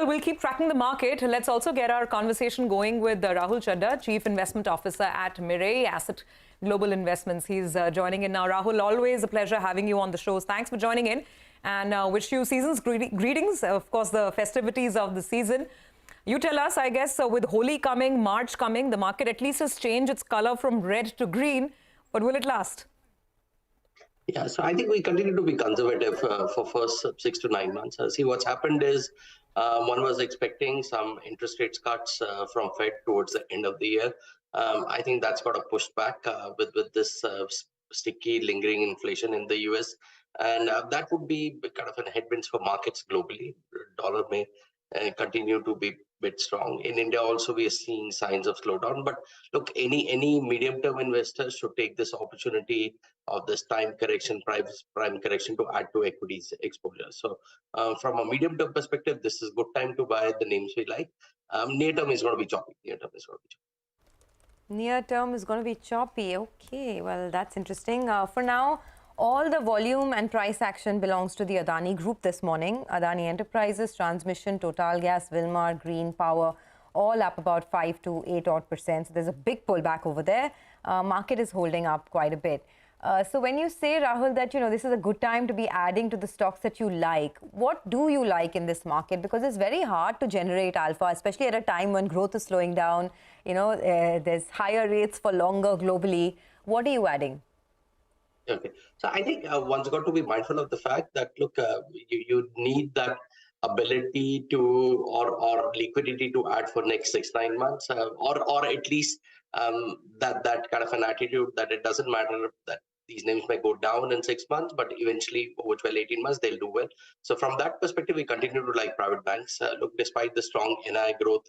Well, we'll keep tracking the market. Let's also get our conversation going with Rahul Chadha, Chief Investment Officer at Mirae Asset Global Investments. He's joining in now. Rahul, always a pleasure having you on the shows. Thanks for joining in, and wish you season's greetings. Of course, the festivities of the season. You tell us, I guess, with Holi coming, March coming, the market at least has changed its color from red to green. But will it last? Yeah, so I think we continue to be conservative for first 6 to 9 months. See, what's happened is one was expecting some interest rates cuts from Fed towards the end of the year. I think that's got a pushed back with this sticky, lingering inflation in the US. And that would be kind of a headwinds for markets globally. Dollar may continue to be a bit strong. In India also, we are seeing signs of slowdown. But look, any medium-term investors should take this opportunity of this time correction, prime correction, to add to equities exposure. So from a medium-term perspective, this is a good time to buy the names we like. Near-term is going to be choppy. Near-term is going to be choppy. Okay, well, that's interesting. For now, all the volume and price action belongs to the Adani Group this morning. Adani Enterprises, Transmission, Total Gas, Wilmar, Green Power, all up about 5 to 8% So there's a big pullback over there. Market is holding up quite a bit. So when you say, Rahul, that this is a good time to be adding to the stocks that you like, what do you like in this market? Because it's very hard to generate alpha, especially at a time when growth is slowing down. There's higher rates for longer globally. What are you adding? Okay, so I think one's got to be mindful of the fact that, look, you need that ability to or liquidity to add for next 6-9 months, or at least that kind of an attitude that it doesn't matter that these names may go down in 6 months, but eventually over 12-18 months they'll do well. So from that perspective, we continue to like private banks. Look, despite the strong NI growth,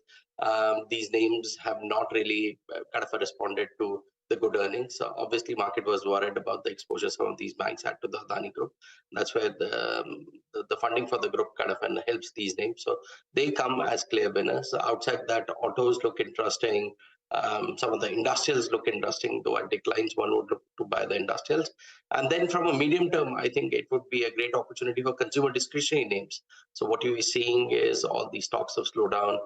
these names have not really kind of responded to the good earnings. Obviously, market was worried about the exposure some of these banks had to the Adani Group. That's where the funding for the group kind of helps these names. So they come as clear winners. Outside that, autos look interesting. Some of the industrials look interesting, though at declines, one would look to buy the industrials. And then from a medium term, I think it would be a great opportunity for consumer discretionary names. So what you're seeing is all these stocks of slowdown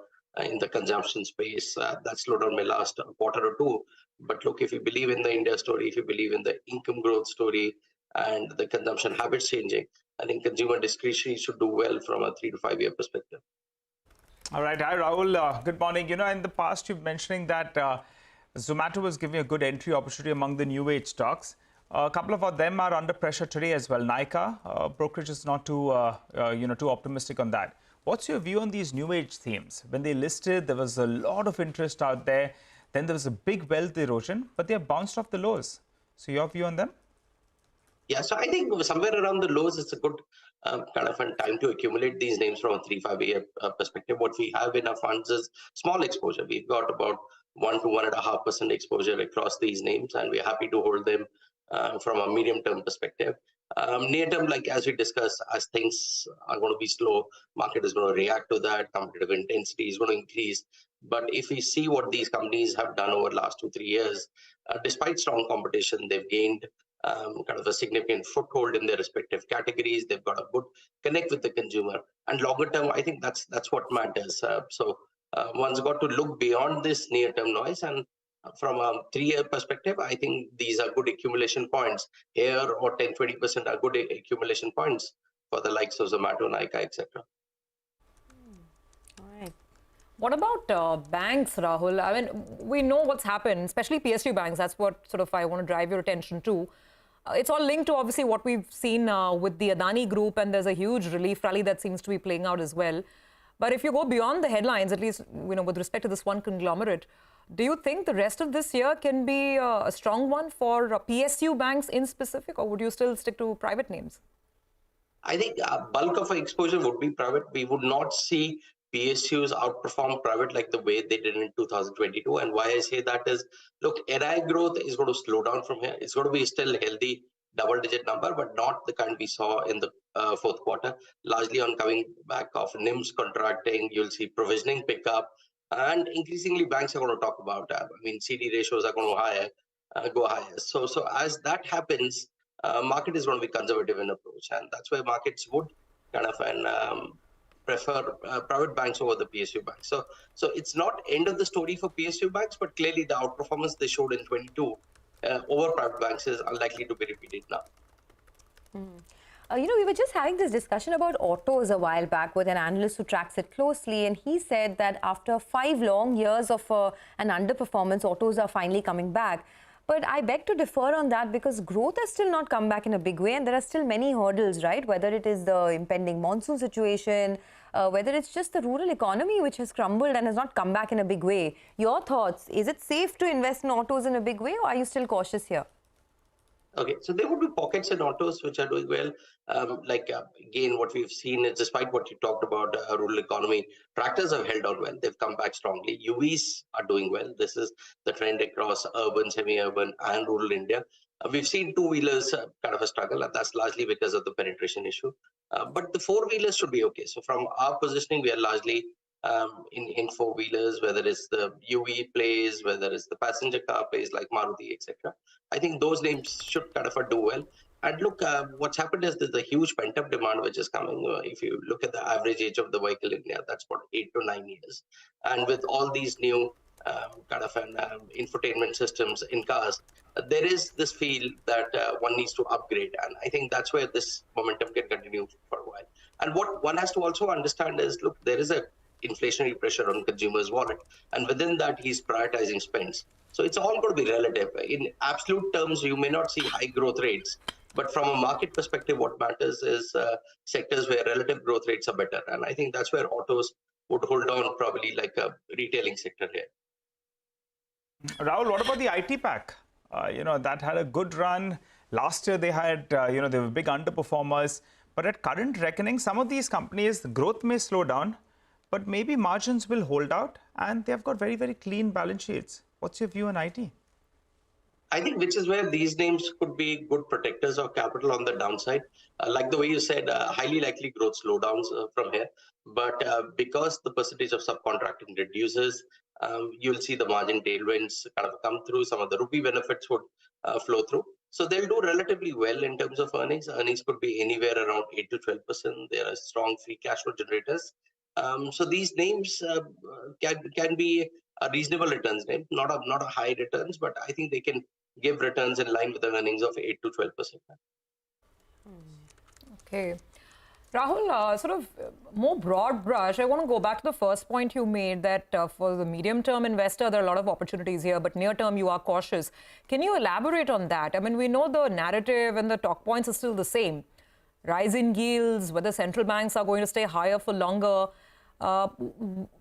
in the consumption space. That slowdown may last a quarter or two. But look, if you believe in the India story, if you believe in the income growth story and the consumption habits changing, I think consumer discretionary should do well from a 3 to 5 year perspective. All right. Hi, Rahul. Good morning. In the past, you've mentioning that Zomato was giving a good entry opportunity among the new age stocks. A couple of them are under pressure today as well. Nykaa, brokerage is not too, too optimistic on that. What's your view on these new age themes? When they listed, there was a lot of interest out there. Then there was a big wealth erosion, but they have bounced off the lows. So your view on them? Yeah, so I think somewhere around the lows, it's a good kind of a time to accumulate these names from a 3-5 year perspective. What we have in our funds is small exposure. We've got about 1 to 1.5% exposure across these names, and we're happy to hold them from a medium term perspective. Near term, like as we discussed, as things are going to be slow, market is going to react to that, competitive intensity is going to increase. But if we see what these companies have done over the last 2-3 years, despite strong competition, they've gained kind of a significant foothold in their respective categories. They've got a good connect with the consumer, and longer term, I think that's what matters. So one's got to look beyond this near-term noise, and from a 3-year perspective, I think these are good accumulation points here, or 10-20% are good accumulation points for the likes of Zomato, Nykaa, etc. All right. What about banks, Rahul? I mean, we know what's happened, especially PSU banks. That's what sort of I want to drive your attention to. It's all linked to obviously what we've seen with the Adani Group, and there's a huge relief rally that seems to be playing out as well. But if you go beyond the headlines, at least with respect to this one conglomerate, do you think the rest of this year can be a strong one for PSU banks in specific, or would you still stick to private names? I think bulk of our exposure would be private. We would not see PSUs outperform private like the way they did in 2022. And why I say that is, look, NI growth is going to slow down from here. It's going to be still a healthy double-digit number, but not the kind we saw in the fourth quarter, largely on coming back of NIMs contracting. You'll see provisioning pick up, and increasingly banks are going to talk about, CD ratios are going to go higher. So as that happens, market is going to be conservative in approach, and that's where markets would kind of prefer private banks over the PSU banks. So it's not end of the story for PSU banks, but clearly the outperformance they showed in 22 over private banks is unlikely to be repeated now. We were just having this discussion about autos a while back with an analyst who tracks it closely, and he said that after 5 long years of an underperformance, autos are finally coming back. But I beg to differ on that because growth has still not come back in a big way, and there are still many hurdles, right? Whether it is the impending monsoon situation, whether it's just the rural economy which has crumbled and has not come back in a big way. Your thoughts, is it safe to invest in autos in a big way, or are you still cautious here? Okay, so there would be pockets in autos which are doing well. Again, what we've seen is, despite what you talked about, rural economy, tractors have held on well. They've come back strongly. UVs are doing well. This is the trend across urban, semi-urban, and rural India. We've seen two-wheelers kind of a struggle, and that's largely because of the penetration issue. But the four-wheelers should be okay. So from our positioning, we are largely in four-wheelers, whether it's the UV plays, whether it's the passenger car plays like Maruti, etc. I think those names should kind of do well. And look, what's happened is there's a huge pent-up demand which is coming. If you look at the average age of the vehicle in India, that's about 8 to 9 years. And with all these new infotainment systems in cars, there is this feel that one needs to upgrade. And I think that's where this momentum can continue for a while. And what one has to also understand is, look, there is a inflationary pressure on consumers' wallet. And within that, he's prioritizing spends. So it's all going to be relative. In absolute terms, you may not see high growth rates, but from a market perspective, what matters is sectors where relative growth rates are better. And I think that's where autos would hold on, probably like a retailing sector here. Rahul, what about the IT pack? That had a good run. Last year, they had, they were big underperformers. But at current reckoning, some of these companies, the growth may slow down, but maybe margins will hold out, and they've got very, very clean balance sheets. What's your view on IT? I think which is where these names could be good protectors of capital on the downside. Like the way you said, highly likely growth slowdowns from here. But because the percentage of subcontracting reduces, you'll see the margin tailwinds kind of come through. Some of the rupee benefits would flow through. So they'll do relatively well in terms of earnings. Earnings could be anywhere around 8 to 12%. They are strong free cash flow generators. So these names can be a reasonable returns name, not a high returns, but I think they can give returns in line with the earnings of 8 to 12%. Okay. Rahul, sort of more broad brush, I want to go back to the first point you made that for the medium-term investor, there are a lot of opportunities here, but near-term, you are cautious. Can you elaborate on that? I mean, we know the narrative and the talk points are still the same. Rise in yields, whether central banks are going to stay higher for longer.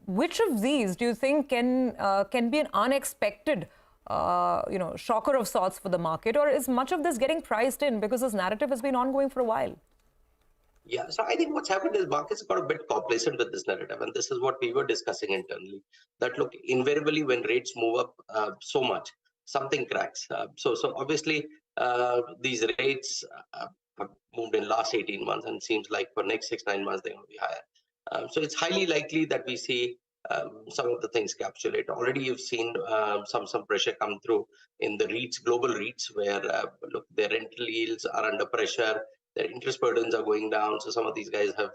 Which of these do you think can be an unexpected shocker of sorts for the market, or is much of this getting priced in because this narrative has been ongoing for a while? Yeah, so I think what's happened is markets got a bit complacent with this narrative, and this is what we were discussing internally. That look, invariably when rates move up so much, something cracks. So obviously these rates have moved in last 18 months, and it seems like for next 6-9 months they're going to be higher. So it's highly likely that we see some of the things capitulate. Already you've seen some pressure come through in the REITs, global REITs, where look, their rental yields are under pressure, their interest burdens are going down. So some of these guys have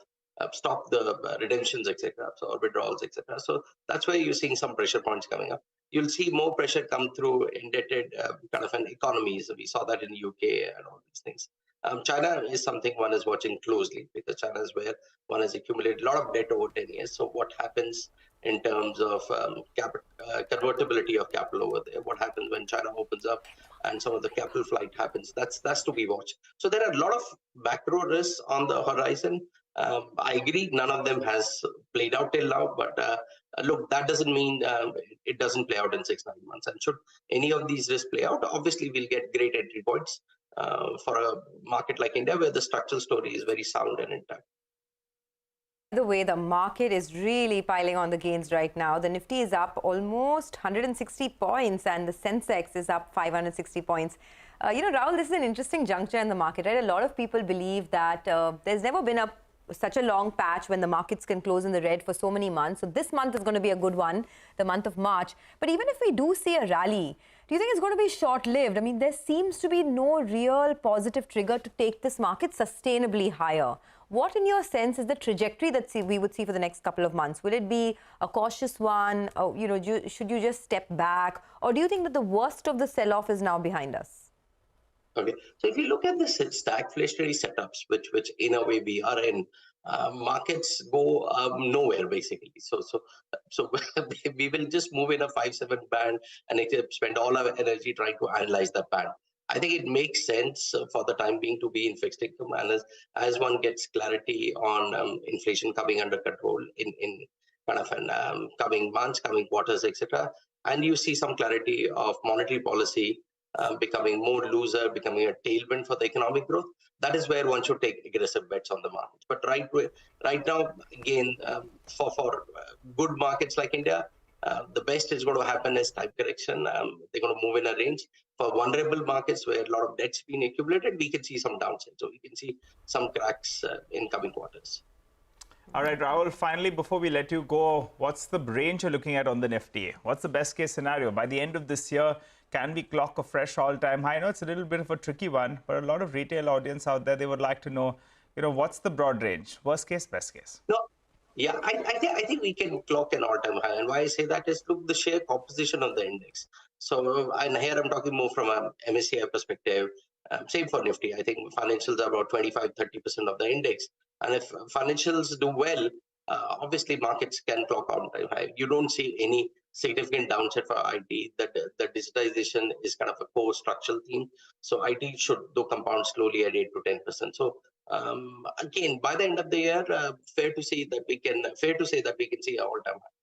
stopped the redemptions, etc., or withdrawals, etc. So that's where you're seeing some pressure points coming up. You'll see more pressure come through indebted kind of an economies. We saw that in the UK and all these things. China is something one is watching closely, because China is where one has accumulated a lot of debt over 10 years. So what happens in terms of convertibility of capital over there? What happens when China opens up and some of the capital flight happens? That's to be watched. So there are a lot of macro risks on the horizon. I agree, none of them has played out till now, but look, that doesn't mean it doesn't play out in 6-9 months. And should any of these risks play out, obviously we'll get great entry points for a market like India, where the structural story is very sound and intact. The way the market is really piling on the gains right now. The Nifty is up almost 160 points and the Sensex is up 560 points. Rahul, this is an interesting juncture in the market, right? A lot of people believe that there's never been such a long patch when the markets can close in the red for so many months. So this month is going to be a good one, the month of March. But even if we do see a rally, do you think it's going to be short-lived? I mean, there seems to be no real positive trigger to take this market sustainably higher. What, in your sense, is the trajectory that we would see for the next couple of months? Will it be a cautious one? Or, should you just step back? Or do you think that the worst of the sell-off is now behind us? Okay, so if you look at the stagflationary setups, which in a way we are in, markets go nowhere basically. So we will just move in a 5-7 band and spend all our energy trying to analyze that band. I think it makes sense for the time being to be in fixed income, and as one gets clarity on inflation coming under control in kind of an coming months, coming quarters, etc., and you see some clarity of monetary policy becoming more looser, becoming a tailwind for the economic growth, that is where one should take aggressive bets on the market. But right now, again, for good markets like India, the best is going to happen is time correction. They're going to move in a range. For vulnerable markets where a lot of debt's been accumulated, we can see some downside. So we can see some cracks in coming quarters. All right, Rahul, finally, before we let you go, what's the range you're looking at on the Nifty? What's the best case scenario? By the end of this year, can we clock a fresh all-time high? I know it's a little bit of a tricky one, but a lot of retail audience out there, they would like to know, what's the broad range? Worst case, best case? No, yeah, I think we can clock an all-time high. And why I say that is, look, the share composition of the index. So, and here I'm talking more from a MSCI perspective. Same for Nifty. I think financials are about 25-30% of the index. And if financials do well, obviously markets can clock all-time high. You don't see any significant downside for IT. That the digitization is kind of a core structural theme. So IT should do compound slowly at 8 to 10%. So again, by the end of the year, fair to say that we can see an all-time high.